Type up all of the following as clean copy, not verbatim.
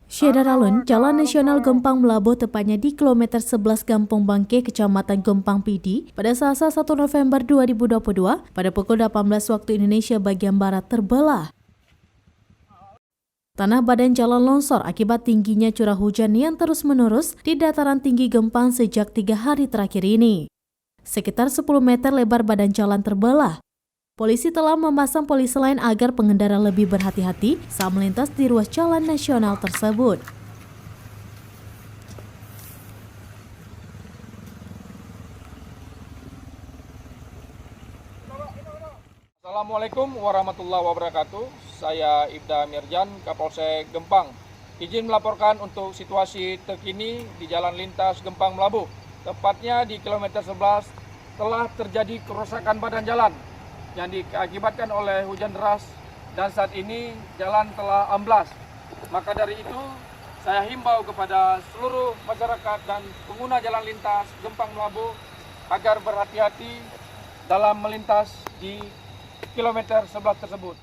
Syedar alun, Jalan Nasional Gempang Melabuh tepatnya di kilometer 11 Kampung Bangke, Kecamatan Gempang Pidi, pada Selasa 1 November 2022, pada pukul 18 waktu Indonesia bagian Barat terbelah. Tanah badan jalan longsor akibat tingginya curah hujan yang terus-menerus di dataran tinggi Gempang sejak 3 hari terakhir ini. Sekitar 10 meter lebar badan jalan terbelah. Polisi telah memasang polisi lain agar pengendara lebih berhati-hati saat melintas di ruas jalan nasional tersebut. Assalamualaikum warahmatullahi wabarakatuh. Saya Ibda Mirjan, Kapolsek Gempang. Izin melaporkan untuk situasi terkini di jalan lintas Gempang Melabuh. Tepatnya di kilometer 11 telah terjadi kerusakan badan jalan yang diakibatkan oleh hujan deras dan saat ini jalan telah amblas. Maka dari itu saya himbau kepada seluruh masyarakat dan pengguna jalan lintas Gempang Melabuh agar berhati-hati dalam melintas di kilometer 11 tersebut.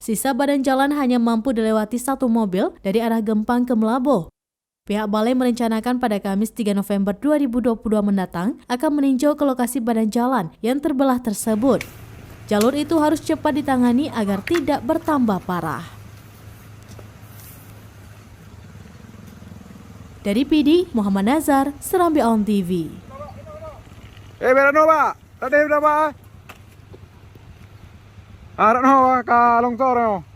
Sisa badan jalan hanya mampu dilewati satu mobil dari arah Gempang ke Melabuh. Pihak balai merencanakan pada Kamis 3 November 2022 mendatang akan meninjau ke lokasi badan jalan yang terbelah tersebut. Jalur itu harus cepat ditangani agar tidak bertambah parah. Dari PD, Muhammad Nazar, Serambi On TV. Berano ba? Tadi berapa? Arano ka longsor no.